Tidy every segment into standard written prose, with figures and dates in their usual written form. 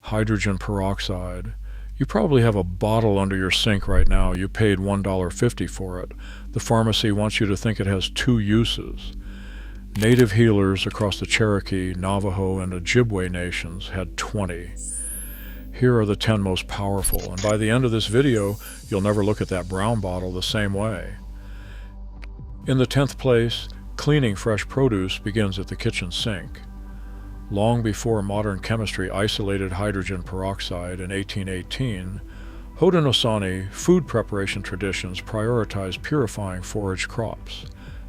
hydrogen peroxide. You probably have a bottle under your sink right now. You paid $1.50 for it. The pharmacy wants you to think it has two uses. Native healers across the Cherokee, Navajo, and Ojibwe nations had 20. Here are the 10 most powerful, and by the end of this video, you'll never look at that brown bottle the same way. In the 10th place, cleaning fresh produce begins at the kitchen sink. Long before modern chemistry isolated hydrogen peroxide in 1818, Haudenosaunee food preparation traditions prioritized purifying forage crops.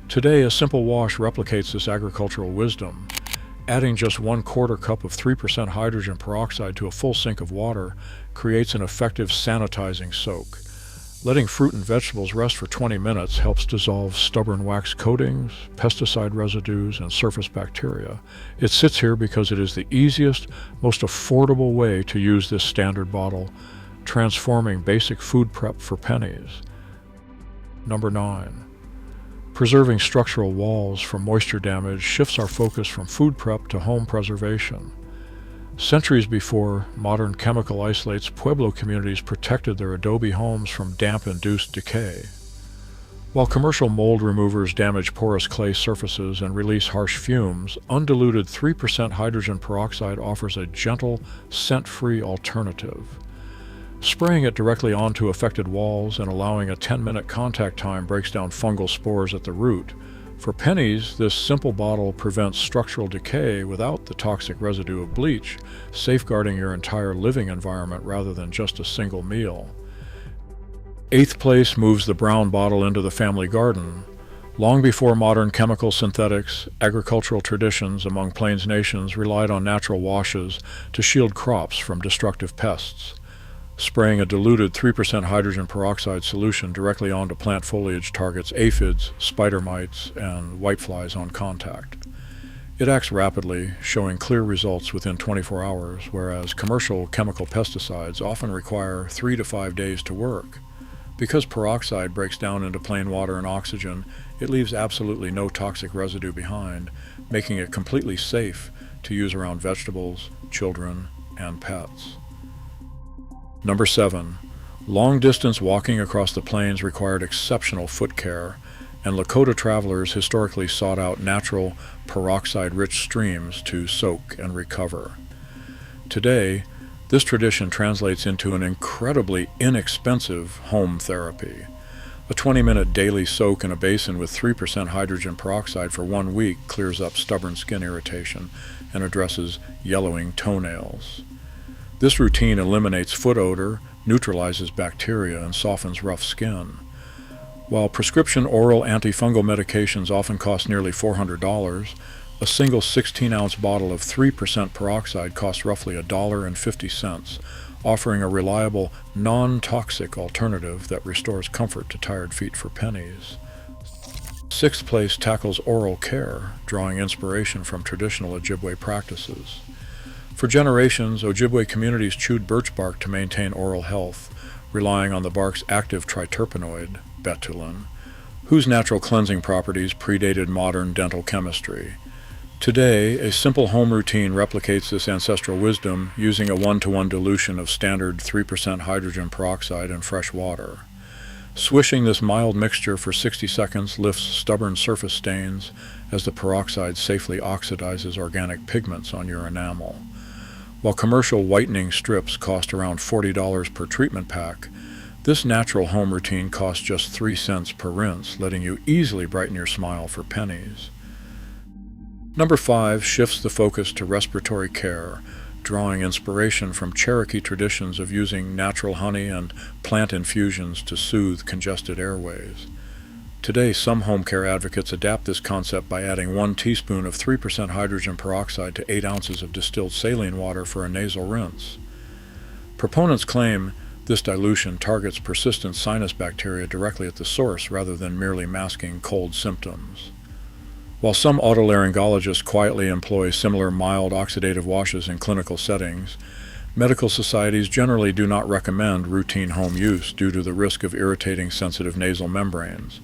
Today, a simple wash replicates this agricultural wisdom. Adding just 1/4 cup of 3% hydrogen peroxide to a full sink of water creates an effective sanitizing soak. Letting fruit and vegetables rest for 20 minutes helps dissolve stubborn wax coatings, pesticide residues, and surface bacteria. It sits here because it is the easiest, most affordable way to use this standard bottle, transforming basic food prep for pennies. Number 9. Preserving structural walls from moisture damage shifts our focus from food prep to home preservation. Centuries before modern chemical isolates, Pueblo communities protected their adobe homes from damp-induced decay. While commercial mold removers damage porous clay surfaces and release harsh fumes, undiluted 3% hydrogen peroxide offers a gentle, scent-free alternative. Spraying it directly onto affected walls and allowing a 10-minute contact time breaks down fungal spores at the root. For pennies, this simple bottle prevents structural decay without the toxic residue of bleach, safeguarding your entire living environment rather than just a single meal. 8th place moves the brown bottle into the family garden. Long before modern chemical synthetics, agricultural traditions among Plains nations relied on natural washes to shield crops from destructive pests. Spraying a diluted 3% hydrogen peroxide solution directly onto plant foliage targets aphids, spider mites, and whiteflies on contact. It acts rapidly, showing clear results within 24 hours, whereas commercial chemical pesticides often require 3 to 5 days to work. Because peroxide breaks down into plain water and oxygen, it leaves absolutely no toxic residue behind, making it completely safe to use around vegetables, children, and pets. Number 7. Long-distance walking across the plains required exceptional foot care, and Lakota travelers historically sought out natural, peroxide-rich streams to soak and recover. Today, this tradition translates into an incredibly inexpensive home therapy. A 20-minute daily soak in a basin with 3% hydrogen peroxide for 1 week clears up stubborn skin irritation and addresses yellowing toenails. This routine eliminates foot odor, neutralizes bacteria, and softens rough skin. While prescription oral antifungal medications often cost nearly $400, a single 16-ounce bottle of 3% peroxide costs roughly $1.50, offering a reliable, non-toxic alternative that restores comfort to tired feet for pennies. 6th place tackles oral care, drawing inspiration from traditional Ojibwe practices. For generations, Ojibwe communities chewed birch bark to maintain oral health, relying on the bark's active triterpenoid, betulin, whose natural cleansing properties predated modern dental chemistry. Today, a simple home routine replicates this ancestral wisdom using a 1-to-1 dilution of standard 3% hydrogen peroxide in fresh water. Swishing this mild mixture for 60 seconds lifts stubborn surface stains as the peroxide safely oxidizes organic pigments on your enamel. While commercial whitening strips cost around $40 per treatment pack, this natural home routine costs just 3 cents per rinse, letting you easily brighten your smile for pennies. Number 5 shifts the focus to respiratory care, drawing inspiration from Cherokee traditions of using natural honey and plant infusions to soothe congested airways. Today, some home care advocates adapt this concept by adding 1 teaspoon of 3% hydrogen peroxide to 8 ounces of distilled saline water for a nasal rinse. Proponents claim this dilution targets persistent sinus bacteria directly at the source rather than merely masking cold symptoms. While some otolaryngologists quietly employ similar mild oxidative washes in clinical settings, medical societies generally do not recommend routine home use due to the risk of irritating sensitive nasal membranes.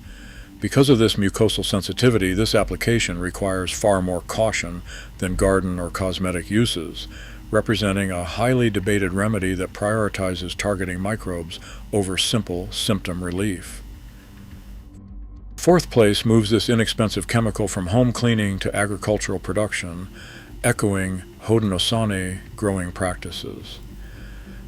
Because of this mucosal sensitivity, this application requires far more caution than garden or cosmetic uses, representing a highly debated remedy that prioritizes targeting microbes over simple symptom relief. Fourth place moves this inexpensive chemical from home cleaning to agricultural production, echoing Haudenosaunee growing practices.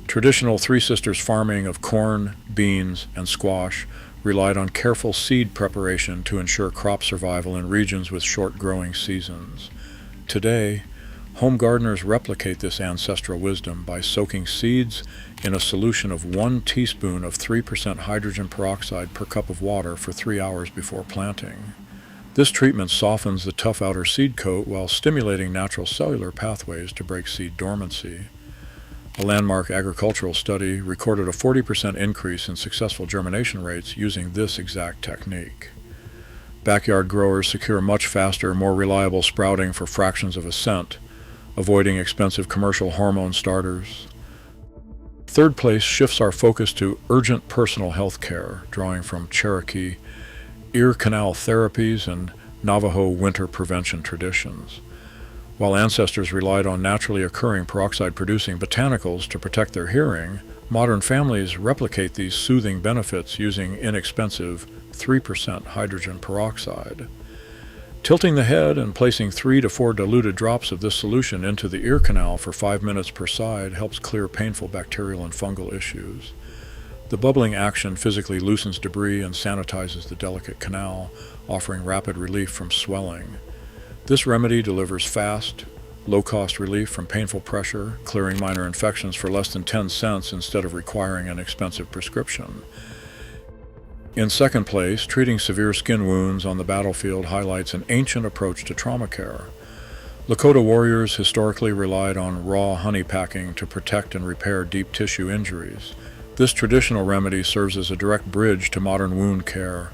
Traditional Three Sisters farming of corn, beans, and squash relied on careful seed preparation to ensure crop survival in regions with short growing seasons. Today, home gardeners replicate this ancestral wisdom by soaking seeds in a solution of 1 teaspoon of 3% hydrogen peroxide per cup of water for 3 hours before planting. This treatment softens the tough outer seed coat while stimulating natural cellular pathways to break seed dormancy. A landmark agricultural study recorded a 40% increase in successful germination rates using this exact technique. Backyard growers secure much faster, more reliable sprouting for fractions of a cent, avoiding expensive commercial hormone starters. Third place shifts our focus to urgent personal health care, drawing from Cherokee ear canal therapies and Navajo winter prevention traditions. While ancestors relied on naturally occurring peroxide-producing botanicals to protect their hearing, modern families replicate these soothing benefits using inexpensive 3% hydrogen peroxide. Tilting the head and placing 3 to 4 diluted drops of this solution into the ear canal for 5 minutes per side helps clear painful bacterial and fungal issues. The bubbling action physically loosens debris and sanitizes the delicate canal, offering rapid relief from swelling. This remedy delivers fast, low-cost relief from painful pressure, clearing minor infections for less than 10 cents instead of requiring an expensive prescription. In second place, treating severe skin wounds on the battlefield highlights an ancient approach to trauma care. Lakota warriors historically relied on raw honey packing to protect and repair deep tissue injuries. This traditional remedy serves as a direct bridge to modern wound care.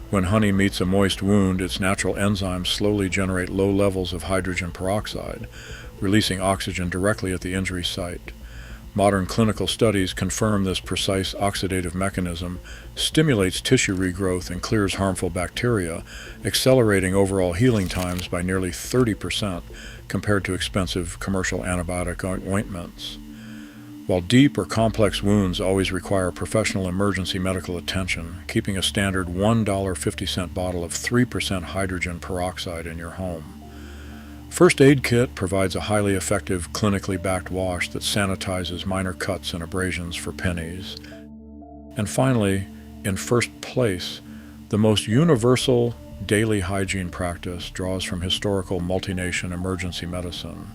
When honey meets a moist wound, its natural enzymes slowly generate low levels of hydrogen peroxide, releasing oxygen directly at the injury site. Modern clinical studies confirm this precise oxidative mechanism stimulates tissue regrowth and clears harmful bacteria, accelerating overall healing times by nearly 30% compared to expensive commercial antibiotic ointments. While deep or complex wounds always require professional emergency medical attention, keeping a standard $1.50 bottle of 3% hydrogen peroxide in your home. First Aid Kit provides a highly effective, clinically backed wash that sanitizes minor cuts and abrasions for pennies. And finally, in first place, the most universal daily hygiene practice draws from historical multi-nation emergency medicine.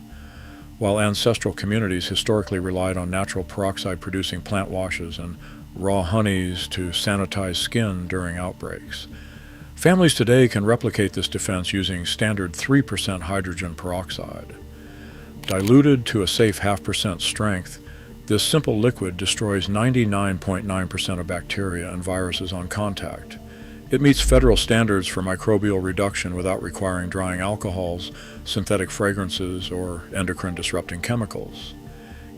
While ancestral communities historically relied on natural peroxide-producing plant washes and raw honeys to sanitize skin during outbreaks, families today can replicate this defense using standard 3% hydrogen peroxide. Diluted to a safe 0.5% strength, this simple liquid destroys 99.9% of bacteria and viruses on contact. It meets federal standards for microbial reduction without requiring drying alcohols, synthetic fragrances, or endocrine-disrupting chemicals.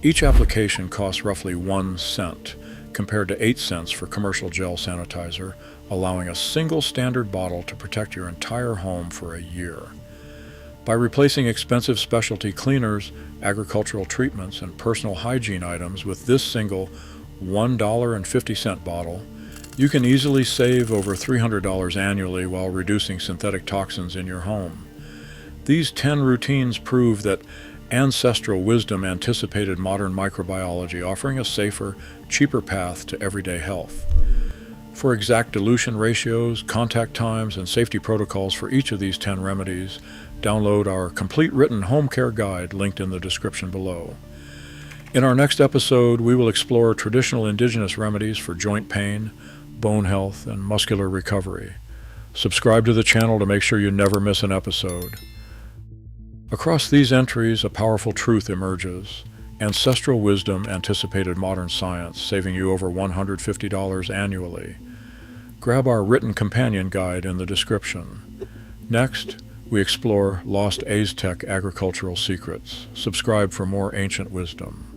Each application costs roughly 1 cent, compared to 8 cents for commercial gel sanitizer, allowing a single standard bottle to protect your entire home for a year. By replacing expensive specialty cleaners, agricultural treatments, and personal hygiene items with this single $1.50 bottle, you can easily save over $300 annually while reducing synthetic toxins in your home. These 10 routines prove that ancestral wisdom anticipated modern microbiology, offering a safer, cheaper path to everyday health. For exact dilution ratios, contact times, and safety protocols for each of these 10 remedies, download our complete written home care guide linked in the description below. In our next episode, we will explore traditional indigenous remedies for joint pain, bone health, and muscular recovery. Subscribe to the channel to make sure you never miss an episode. Across these entries, a powerful truth emerges. Ancestral wisdom anticipated modern science, saving you over $150 annually. Grab our written companion guide in the description. Next, we explore lost Aztec agricultural secrets. Subscribe for more ancient wisdom.